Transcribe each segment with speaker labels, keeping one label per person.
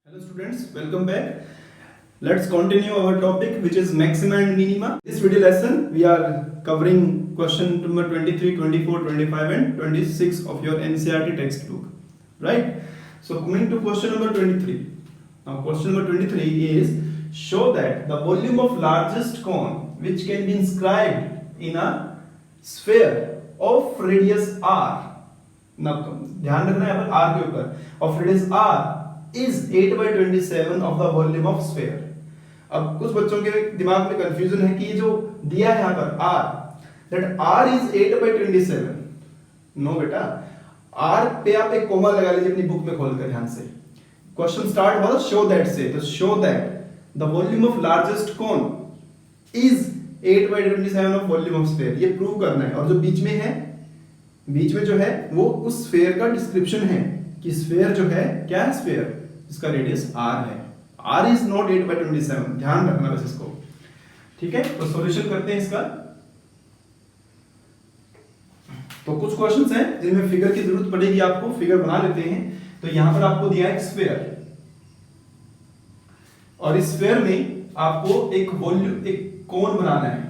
Speaker 1: Hello students, welcome back. Let's continue our topic which is maxima and minima. This video lesson we are covering question number 23, 24, 25 and 26 of your NCERT textbook. Right? So coming to question number 23. Now question number 23 is show that the volume of largest cone which can be inscribed in a sphere of radius r. Now ध्यान रखना है यहाँ पर r के ऊपर of radius r is 8/27 of the volume of sphere. अब कुछ बच्चों के दिमाग में कंफ्यूजन है कि ये जो दिया है यहाँ पर r, that r is 8/27. No बेटा, r पे आप एक कोमा लगा लीजिए अपनी बुक में खोलकर ध्यान से. क्वेश्चन स्टार्ट हुआ शो दैट से, तो show that the volume of largest cone is 8/27 of volume of sphere. ये प्रूव करना है. और जो बीच में है, बीच में जो है वो उस स्फीयर का डिस्क्रिप्शन है कि स्फीयर जो है क्या है, स्फीयर इसका रेडियस r है. r is not 8/27. ध्यान रखना बस इसको. ठीक है, तो सॉल्यूशन करते हैं इसका. तो कुछ क्वेश्चंस हैं जिनमें फिगर की जरूरत पड़ेगी आपको. फिगर बना लेते हैं. तो यहां पर आपको दिया है स्फीयर और इस स्फीयर में आपको एक वॉल्यूम, एक कोन बनाना है.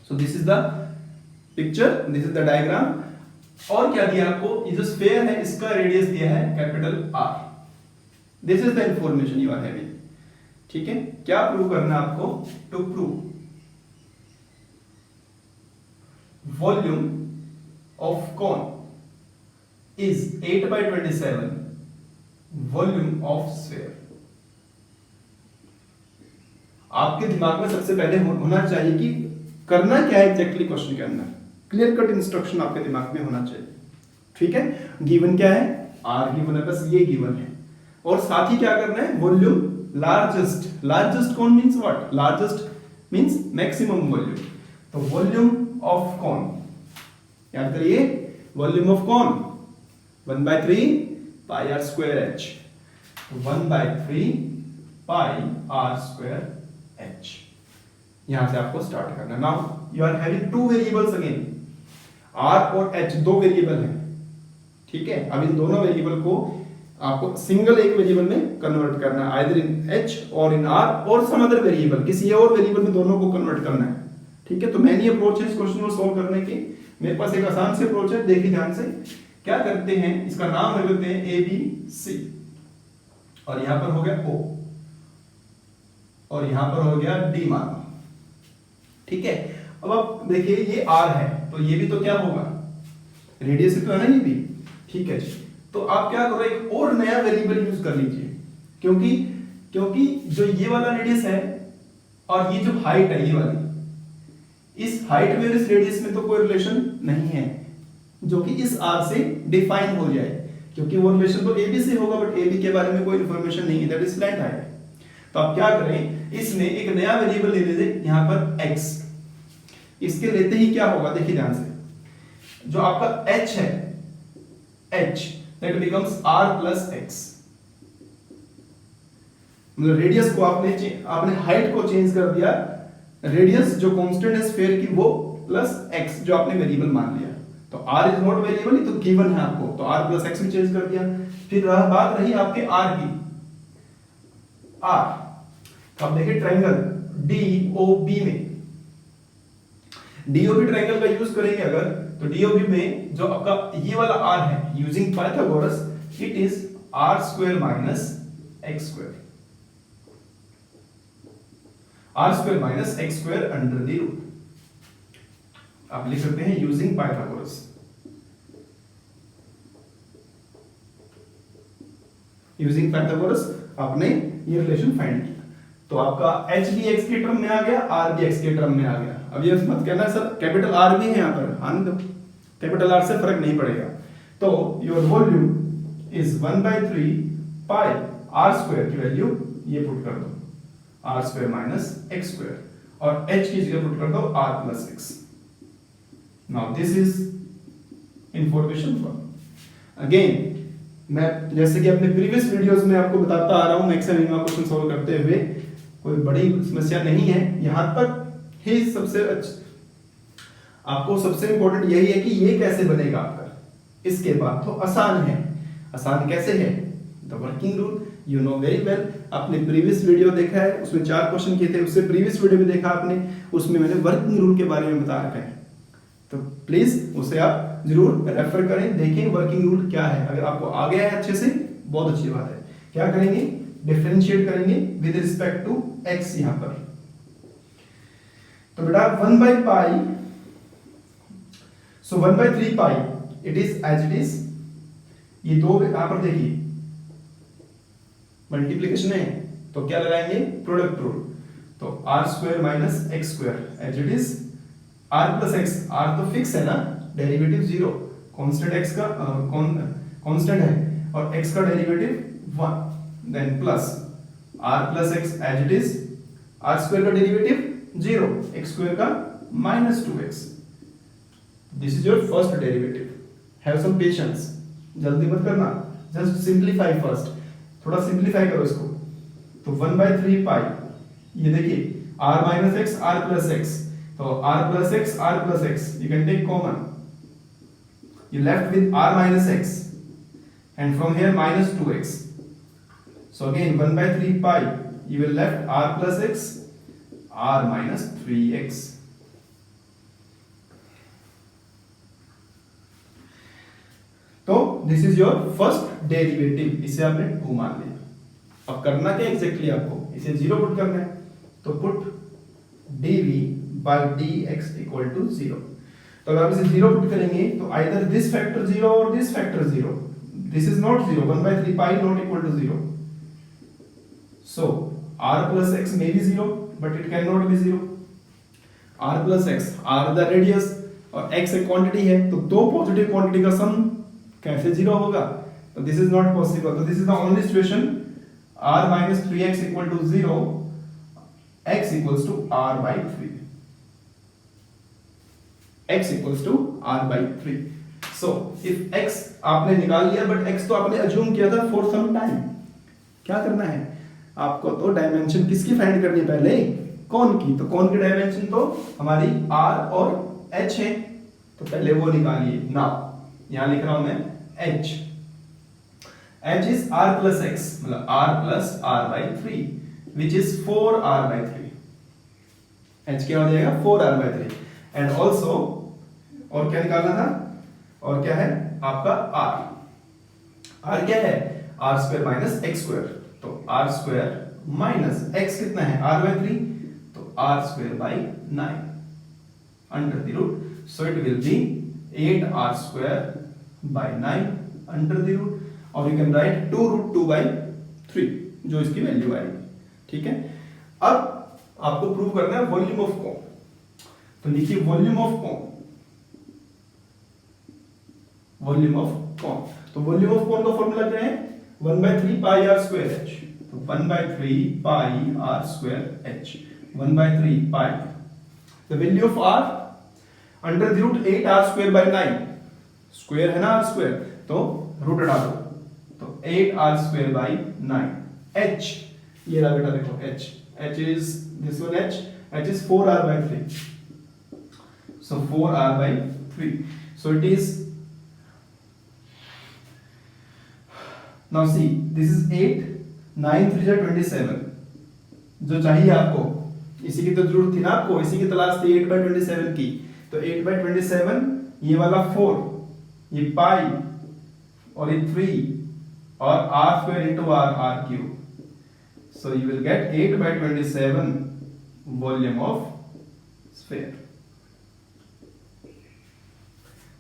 Speaker 1: So this is the picture, this is the diagram. और क्या दिया आपको, ये जो स्फीयर है इसका रेडियस दिया है capital R. This is the information you are having. ठीक है, क्या प्रूव करना है आपको? To prove volume of cone is 8/27 volume of sphere. आपके दिमाग में सबसे पहले होना चाहिए कि करना क्या है एग्जैक्टली क्वेश्चन के अंदर. क्लियर कट इंस्ट्रक्शन आपके दिमाग में होना चाहिए. ठीक है, गिवन क्या है, आर गिवन है, बस ये गिवन है. और साथ ही क्या करना है, वॉल्यूम लार्जेस्ट. लार्जेस्ट कौन means what, largest means maximum volume. तो वॉल्यूम ऑफ कॉन याद करिए, volume of cone 1/3 pi r square h. 1/3 pi r square h. यहां से आपको स्टार्ट करना. Now you are having two variables again, r और h दो वेरिएबल हैं. ठीक है, अब इन दोनों वेरिएबल को आपको सिंगल एक वेरिएबल में कन्वर्ट करना है, आइदर इन h और इन r और सम अदर वेरिएबल, किसी और वेरिएबल में दोनों को कन्वर्ट करना है. ठीक है, तो मैनी अप्रोच है इस क्वेश्चन को सोल्व करने की. मेरे पास एक आसान से अप्रोच है, देखिए ध्यान से. क्या करते हैं, इसका नाम रख देते हैं a b c और यहां पर हो गया o और यहां पर हो गया d मान. ठीक है, अब आप देखिए ये r है तो ये भी तो क्या होगा, रेडियस तो है ना ये भी. ठीक है जी, तो आप क्या करो, एक और नया वेरिएबल यूज कर लीजिए. क्योंकि जो ये वाला रेडियस है और ये जो हाइट है ये वाली, इस हाइट में इस रेडियस में तो कोई रिलेशन नहीं है जो कि इस r से डिफाइन हो जाए, क्योंकि वो रिलेशन तो ab से होगा बट ab के बारे में कोई इंफॉर्मेशन नहीं है, दैट इज स्लैंट हाइट. तो आप क्या करें, इसमें एक नया वेरिएबल ले लीजिए यहां पर x. इसके लेते ही क्या होगा, देखिए ध्यान से, जो आपका h है, h that becomes r plus x. मतलब रेडियस को आपने हाइट को चेंज कर दिया, रेडियस जो कांस्टेंट है स्फीयर की वो प्लस x जो आपने वेरिएबल मान लिया. तो r इज नॉट वेरिएबल, ये तो गिवन है आपको, तो r प्लस x में चेंज कर दिया. फिर बात रही आपके r की, r. अब देखिए ट्रायंगल DOB में, DOB ट्रायंगल का यूज करेंगे अगर, तो DOB में जो आपका ये वाला r है, using Pythagoras it is r² minus x², r² - x² under the root. आप लिख सकते हैं यूजिंग पाइथागोरस. यूजिंग पाइथागोरस आपने ये रिलेशन फाइंड किया. तो आपका h भी x के टर्म में आ गया, r भी x के टर्म में आ गया. अब ये मत कहना सर कैपिटल R भी है यहाँ पर, आने दो, कैपिटल R से फर्क नहीं पड़ेगा. तो your volume is 1/3 pi r² की वैल्यू ये पुट कर दो, r² - x² और h की जगह पुट कर दो r plus x. Now this is information for. Again मैं जैसे कि अपने प्रीवियस वीडियोस में आपको बताता आ रहा हूं, max and minima question solve करते हुए कोई बड़ी समस्या नहीं है. यहां तक ही सबसे अच्छा आपको सबसे इंपॉर्टेंट यही है कि ये कैसे बनेगा आपका, इसके बाद तो आसान है। आसान कैसे है? The working rule you know very well. आपने प्रीवियस वीडियो देखा है, उसमें 4 क्वेश्चन किए थे, उससे प्रीवियस वीडियो भी देखा आपने, उसमें मैंने वर्किंग रूल के बारे में बता रखा है, तो प्लीज उसे आप जरूर रेफर करें, देखें वर्किंग रूल क्या है। अगर आपको आ गया है अच्छे से, बहुत अच्छी बात है। क्या करेंगे? डिफरेंशिएट करेंगे विद रिस्पेक्ट टू x यहां पर। तो बेटा 1 by pi, so 1 by 3 pi it is as it is. ये दो यहां पर देखिए मल्टीप्लिकेशन है, तो क्या लगाएंगे? Product rule. तो r square minus x square as it is r plus x. r तो फिक्स है ना, डेरिवेटिव 0, कांस्टेंट x का कांस्टेंट है और x का derivative 1, then plus r plus x as it is r square का derivative 0, x square का minus 2x। This is your first derivative. Have some patience, जल्दी मत करना, जस्ट सिंपलीफाई फर्स्ट। थोड़ा सिंपलीफाई करो इसको। तो 1 by 3 pi, ये देखिए r minus x r plus x, तो r plus x r plus x you can take common, you left with r minus x and from here minus 2x, so again 1 by 3 pi you will left r plus x r minus 3x। तो this is your first derivative, इसे आपने 2 मान लिया। अब करना क्या exactly आपको? इसे 0 पुट करना है, तो put dv by dx equal to 0। तो अगर आप इसे 0 पुट करेंगे तो आइदर दिस फैक्टर 0 और this factor 0, this is not 0, 1 by 3 pi not equal to 0, so r plus x may be 0 but it cannot be 0। r plus x, r the radius और x एक quantity है, तो दो positive quantity का सम कैसे 0 होगा? तो दिस इज नॉट पॉसिबल। तो this is the only situation r minus 3x equal to 0, x equals to r by 3, x equals to r by 3। so if x आपने निकाल लिया, बट x तो आपने अज्यूम किया था फॉर सम टाइम। क्या करना है आपको? तो डायमेंशन किसकी फाइंड करनी है पहले? कौन की। तो कौन की डायमेंशन तो हमारी r और h है, तो पहले वो निकालिए। नाउ यहां लिख रहा हूं मैं h, h is r plus x, मतलब r plus r by 3 which is 4r by 3। h क्या हो जाएगा? 4r by 3। एंड ऑल्सो और क्या निकालना था? और क्या है आपका r? r क्या है? r square minus x square, तो r स्क्वायर माइनस x कितना है? r by 3, तो r square by 9 under the root, so it will be 8r square by 9 under the root, और you can write 2 root 2 by 3 जो इसकी value आएगी। ठीक है, अब आपको प्रूव करना है वॉल्यूम ऑफ कोन। तो लिखिए volume of cone, volume of cone. तो वॉल्यूम ऑफ कोन का फॉर्मूला क्या है? 1 by 3 pi r square h। तो 1 by 3 pi r square h, 1 by 3 pi, the value of r under the root 8r square by 9, square है ना r square, तो root हटा दो, तो 8r square by 9। h ये रहा बेटा, देखो h is this one, h is 4r by 3, so 4r by 3, so it is, now see this is 8, 9 3 जा 27, जो चाहिए आपको, इसी की तो जरूरत थी ना आपको, इसी की तलाश थी 8 by 27 की। तो 8 by 27, ये वाला 4, ये पाई और ये 3 और r square into r cube, so you will get 8 by 27 volume of sphere।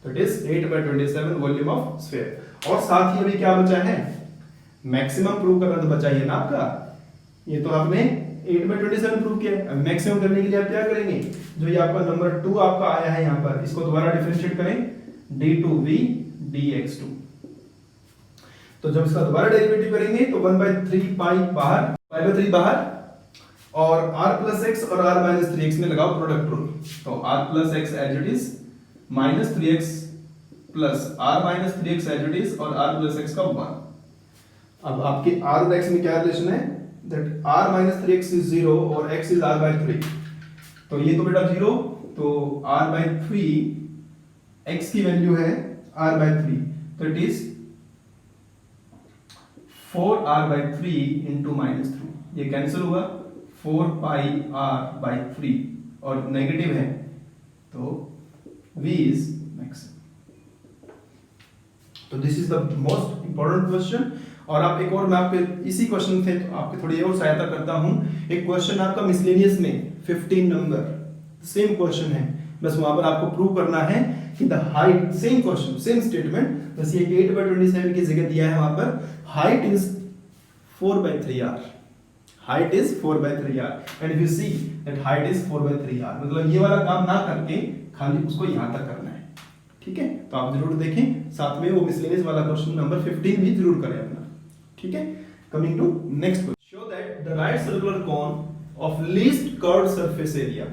Speaker 1: तो it is 8 by 27 volume of sphere। और साथ ही अभी क्या बचा है? मैक्सिमम प्रूव करना तो बचा ही है ना आपका। ये तो आपने 8 by 27 प्रूव किया है। अब मैक्सिमम करने के लिए आप क्या करेंगे? जो ये आपका नंबर 2 आपका आया है यहाँ पर, इसको दोबारा डिफरेंशिएट करें, d2v dx2। तो जब इसका दोबारा डेरिवेटिव करेंगे तो 1 by 3 pi बाहर, pi by 3 बाहर, और r plus x और r minus 3x में लगाओ प्रोडक्ट रूल। तो r plus x as it is minus 3x plus r minus 3x as it is, और r plus x का 1। अब आपके r और x में क्या रिलेशन है? that r minus 3x is 0 और x is r by 3। तो ये तो बेटा 0, तो r by 3 x की वैल्यू है r by 3, तो it is 4r by 3 into -3, ये कैंसिल हुआ, 4 pi r by 3 और नेगेटिव है तो v is maximum। तो this is the most important question. और आप एक और, मैं आपके इसी क्वेश्चन थे तो आपके थोड़ी और सहायता करता हूं। एक क्वेश्चन आपका मिसलेनियस में 15 नंबर, सेम क्वेश्चन है, बस वहां पर आपको प्रूव करना है कि the height, same question same statement, बस ये 8/27 की जगह दिया है वहां पर height is 4/3r, height is 4/3r and if you see that height is 4/3r, मतलब ये वाला काम ना करके खाली उसको यहां तक करना है, ठीक है। तो आप जरूर देखें, साथ में वो मिसलेनियस वाला क्वेश्चन नंबर 15 भी जरूर करें अपना, ठीक है। Coming to next question, show that the right circular cone of least curved surface area,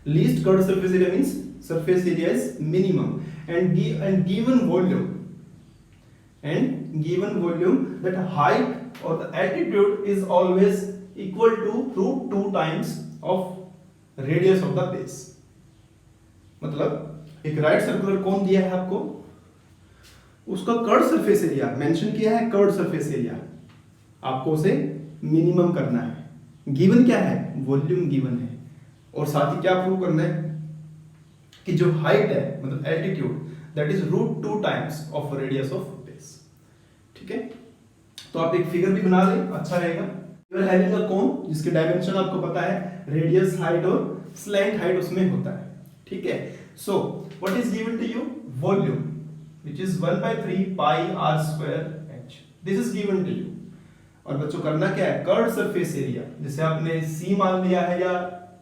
Speaker 1: least curved surface area means surface area is minimum and given volume that height or the altitude is always equal to root 2 times of radius of the base। मतलब एक right circular कोन दिया है आपको, उसका curved surface area mention किया है, curved surface area आपको उसे मिनिमम करना है, गिवन क्या है, वॉल्यूम गिवन है, और साथ ही क्या प्रूव करना है कि जो हाइट है मतलब altitude that is root 2 times of radius of base, ठीक है। तो आप एक फिगर भी बना लें, अच्छा रहेगा। You are having a cone जिसके डायमेंशन आपको पता है, रेडियस, हाइट और स्लैंट हाइट उसमें होता है, ठीक है। So what is given to you, volume which is 1/3 pi r square h, this is given to you. और बच्चों करना क्या है, कर्व्ड सरफेस एरिया, जैसे आपने c मान लिया है या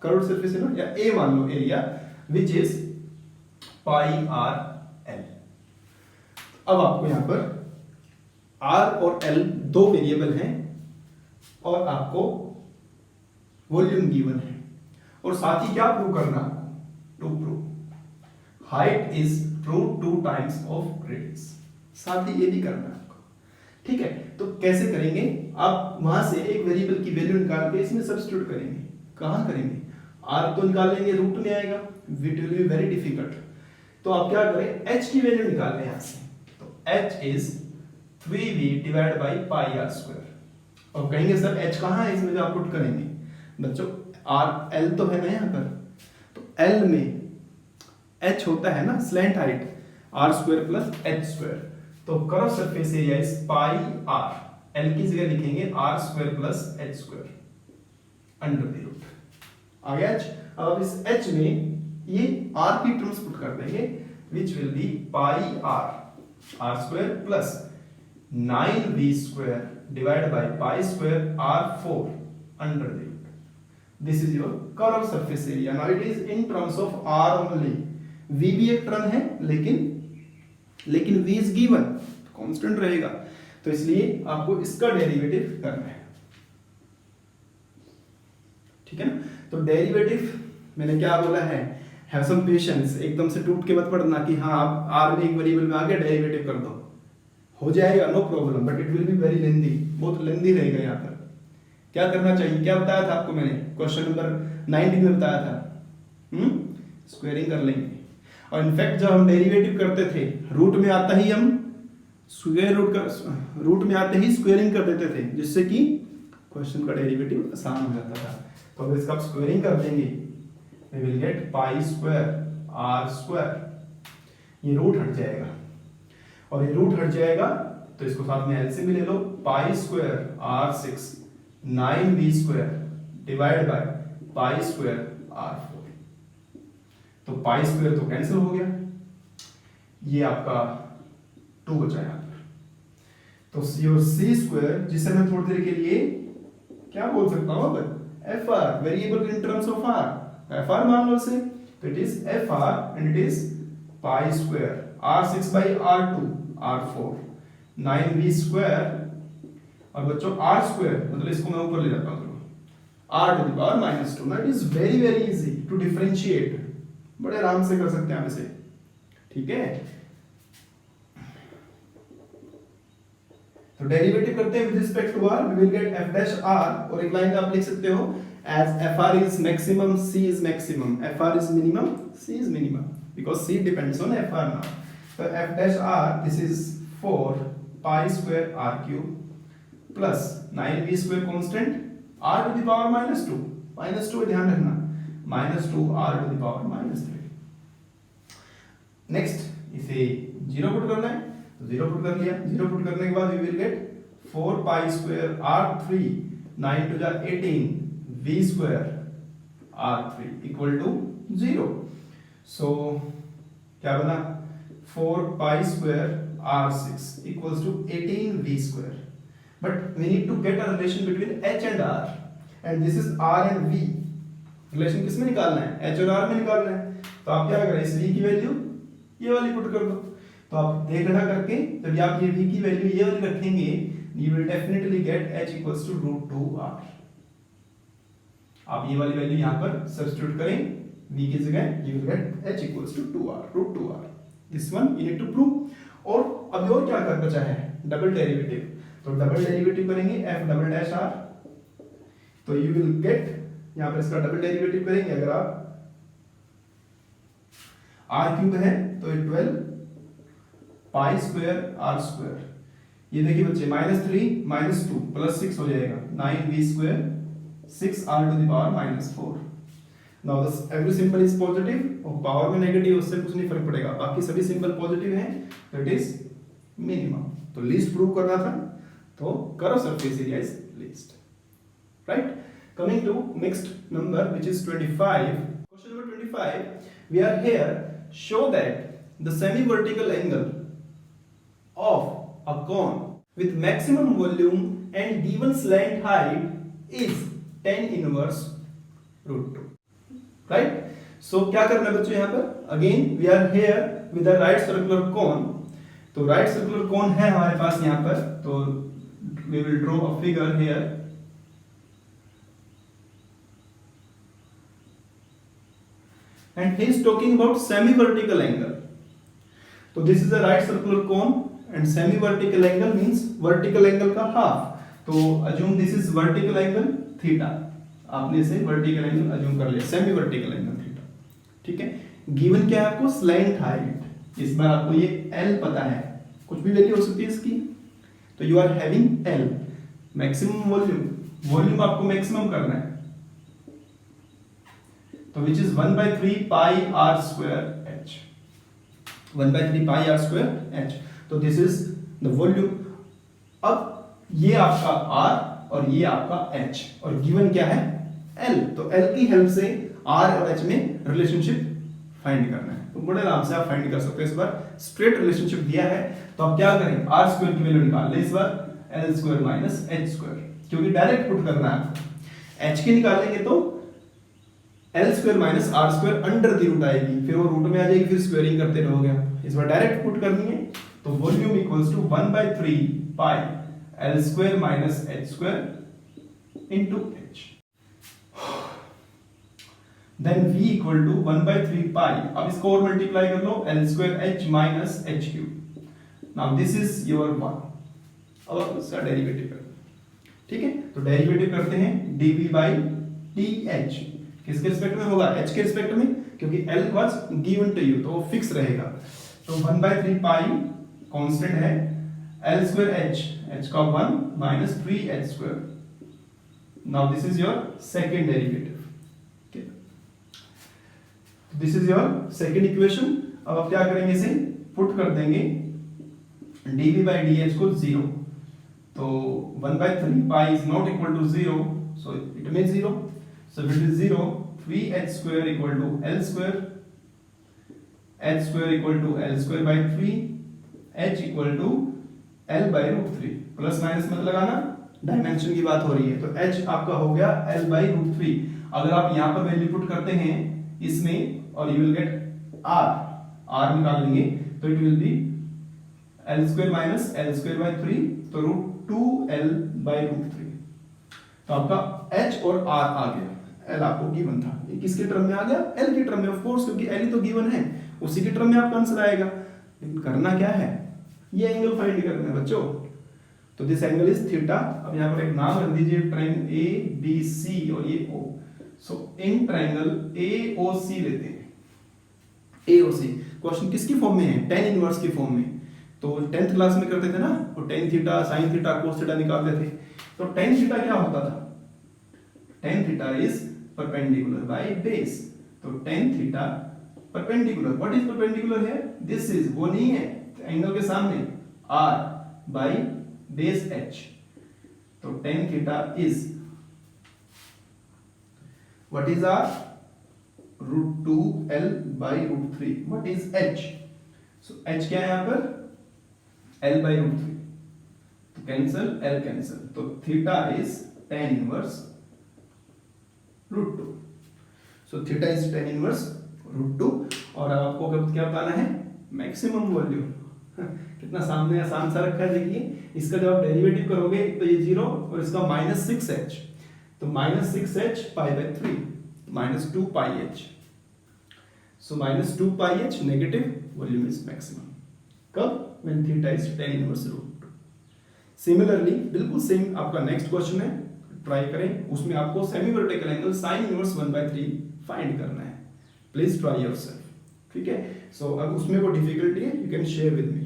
Speaker 1: कर्व्ड सरफेस एरिया या a मान लो area, which is pi r l। अब आपको यहां पर r और l दो वेरिएबल हैं और आपको वॉल्यूम गिवन है, और साथ ही क्या प्रूव करना है, to prove height is root 2 times of radius, साथ ही ये भी करना है आपको, ठीक है। तो कैसे करेंगे, आप वहां से एक वेरिएबल की वैल्यू निकाल के इसमें सब्स्टिट्यूट करेंगे। कहां करेंगे, r तो निकाल लेंगे, रूट में आएगा, it will be very difficult. तो आप क्या करें, h की वैल्यू निकाल लें यहां से, तो h is 3v divide by pi r square. और कहेंगे सर h कहां है, इसमें जो आप पुट करेंगे बच्चों, r l तो है ना यहां पर, तो l में h होता है ना slant height, r square plus h square, तो curve surface area is pi r, l की जगह लिखेंगे r square plus h square under the root, आ गया h। अब इस h में ये r की टर्म्स पुट कर देंगे, which will be pi r square plus 9v square divided by pi square r4 under the root। This is your curved surface area। Now it is in terms of r only। v भी एक term है लेकिन v is given, constant रहेगा, तो इसलिए आपको इसका derivative करना है, ठीक है ना। तो डेरिवेटिव मैंने क्या बोला है, हैव सम पेशेंस, एकदम से टूट के मत पड़ना कि हाँ आप आर में एक वेरिएबल में आ गया डेरिवेटिव कर दो, हो जाएगा no problem, but it will be very lengthy, बहुत लेंदी रहेगा। यहाँ पर क्या करना चाहिए, क्या बताया था आपको मैंने क्वेश्चन नंबर 19 में बताया था, स्क्वायरिंग कर लेंगे। और इनफैक्ट जब हम डेरिवेटिव करते थे रूट में आते ही हम रूट में आते ही स्क्वायरिंग कर देते थे, जिससे कि क्वेश्चन का डेरिवेटिव आसान हो जाता था। तो अब इसका स्क्वायरिंग कर देंगे, we will get pi square r square, ये रूट हट जाएगा, और ये रूट हट जाएगा तो इसको साथ में एलसीएम भी ले लो, pi square r6 9v square divide by pi square r4, तो pi square तो कैंसिल हो गया, ये आपका 2 बचा यहाँ पर। तो योर c square, जिसे मैं थोड़ी देर के लिए क्या बोल सकता हूँ अब, fr, variable in terms of r, fr मान लो इसे, तो it is fr and it is pi square r6 by r2 r4 9v square, और बच्चों r स्क्वायर मतलब इसको मैं ऊपर ले जाता हूं, r टू द पावर -2। ना it is very very easy to differentiate, बड़े आराम से कर सकते हैं आप इसे, ठीक है। तो डेरिवेटिव करते हैं with respect to r, we will get f dash r, और एक लाइन आप लिख सकते हो as fr is maximum, c is maximum, fr is minimum, c is minimum, because c depends on fr now। तो f dash r this is 4 pi square r cube plus 9v square constant r to the power minus 2 ध्यान रखना -2 r to the power -3। Next इसे 0 put करना है तो 0 put कर लिया। 0 put करने के बाद we will get 4 pi square r3 9 to the 18 v square r3 equal to 0। सो क्या बना 4 pi square r6 equals to 18 v square। But we need to get a relation between h and r, and this is r and v। Relation किस में निकालना है, h और r में निकालना है। तो आप क्या करें, इस v की वैल्यू ये वाली पुट कर दो। तो आप देखना करके जब आप ये v की वैल्यू ये वाली रखेंगे, you will definitely get h equals to √2r। आप ये वाली वैल्यू यहाँ पर सब्स्टिट्यूट करें v की जगह, you will get h equals to 2r √2r। This one you need to prove। और अभी और क्या कर बचा है, डबल डेरिवेटिव। तो डबल डेरिवेटिव करेंगे f डबल डैश r, तो you will get यहाँ पर इसका डबल डेरिवेटिव करेंगे। अगर आप r क्यूब है तो 12 पाई स्क्वायर r स्क्वायर, ये देखिए बच्चे -3 -2 +6 हो जाएगा 9v square 6r to the power -4। Now this every symbol is positive और पावर में नेगेटिव, उससे कुछ नहीं फर्क पड़ेगा, बाकी सभी सिंबल पॉजिटिव हैं, दैट इज मिनिमम। तो लीस्ट प्रूव करना था तो करो surface area is least, right. Coming to next number which is 25. Question number 25. We are here. Show that the semi-vertical angle of a cone with maximum volume and given slant height is tan inverse √2. Right? So क्या करना है बच्चों यहाँ पर? Again we are here with a right circular cone. तो right circular cone है हमारे पास यहाँ पर, तो we will draw a figure here. And he is talking about semi-vertical angle. So this is a right circular cone and semi-vertical angle means vertical angle का half. तो assume this is vertical angle theta. आपने इसे vertical angle assume कर लिया, semi-vertical angle theta. ठीक है। Given क्या है आपको, slant height। इस बार आपको ये L पता है, कुछ भी वैल्यू हो सकती है इसकी। तो you are having L, maximum volume, volume आपको maximum करना है। तो which is 1/3 pi r square h, 1/3 pi r square h। तो this is the volume। अब ये आपका r और ये आपका h और गिवन क्या है L। तो L की हेल्प से r और h में रिलेशनशिप फाइंड करना है। तो बड़े आराम से आप फाइंड कर सकते हो। इस बार स्ट्रेट रिलेशनशिप दिया है तो आप क्या करें, r स्क्वायर की वैल्यू निकाल ले इस बार L square minus h square, क्योंकि डायरेक्ट पुट करना है आपको। h की निकालेंगे तो L square minus r square under the root आएगी, फिर वो रूट में आ जाएगी, फिर स्क्वायरिंग करते रहोगे आप। इस बार डायरेक्ट पुट करनी है तो volume equals to 1/3 pi L square minus h square into h। Then v equal to 1/3 pi, अब इसको और मल्टीप्लाई कर लो, L square h minus h cube. Now this is your 1। अब आप इसका डेरिवेटिव करें, ठीक है। तो डेरिवेटिव करते हैं dv/dh, किसके रिस्पेक्ट में होगा, h के रिस्पेक्ट में, क्योंकि L was given to you तो वो फिक्स रहेगा। तो 1/3 पाई कांस्टेंट है, L स्क्वायर h का 1 minus 3h square. Now this is your second derivative, ठीक है। This is your second equation. अब आप क्या करेंगे, इसे पुट कर देंगे dv/dh को 0। तो 1/3 pi is not equal to 0, so it means 0। So if it is 0, 3h square equal to L square, h square equal to L square by 3, h equal to L by √3। Plus minus मत लगाना, dimension की बात हो रही है। तो h आपका हो गया L by √3। अगर आप यहाँ पर वैल्यू पुट करते हैं इसमें और you will get r निकाल लेंगे तो it will be L square minus L square by 3, तो √2L by √3। तो आपका h और r आ गया। L आपको गिवन था, ये किसके टर्म में आ गया, L के टर्म में, ऑफ कोर्स, क्योंकि L ही तो गिवन है, उसी के टर्म में आपका आंसर आएगा। करना क्या है, ये एंगल फाइंड करना है बच्चों। तो दिस एंगल इज थीटा। अब यहाँ पर एक नाम रख दीजिए, ट्रायंगल ABC और ये O। So in triangle AOC लेते हैं, AOC। क्वेश्चन किसकी फॉर्म में है, टेन इनवर्स की फॉर्म में। तो 10th क्लास में करते थे ना, तो tan theta sine theta cos theta निकालते थे। तो टेन थीटा क्या होता था, tan theta is perpendicular by base. तो tan theta perpendicular, what is perpendicular है, दिस इज, वो नहीं है एंगल के सामने, आर बाय बेस एच। तो tan theta is, what is r, √2l by √3। What is h, so h क्या है यहां पर, l by √3, तो कैंसल l कैंसल, तो theta is tan inverse √2। So theta is tan inverse √2। और अब आपको क्या बताना है, मैक्सिमम वैल्यू। कितना सामने आसान सा रखा है, देखिए इसका जब आप डेरिवेटिव करोगे तो ये 0 और इसका -6h, तो -6h π/3 -2 πh। So -2 πh negative volume is maximum. कब, when theta is tan inverse √2। Similarly बिल्कुल सेम आपका नेक्स्ट क्वेश्चन है, ट्राई करें, उसमें आपको semi vertical angle sin inverse 1/3 find करना है। प्लीज ट्राई योरसेल्फ, ठीक है। सो अब उसमें वो डिफिकल्टी है, you can share with me,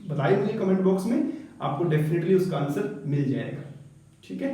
Speaker 1: बताइए मुझे कमेंट बॉक्स में, आपको डेफिनेटली उसका आंसर मिल जाएगा, ठीक है।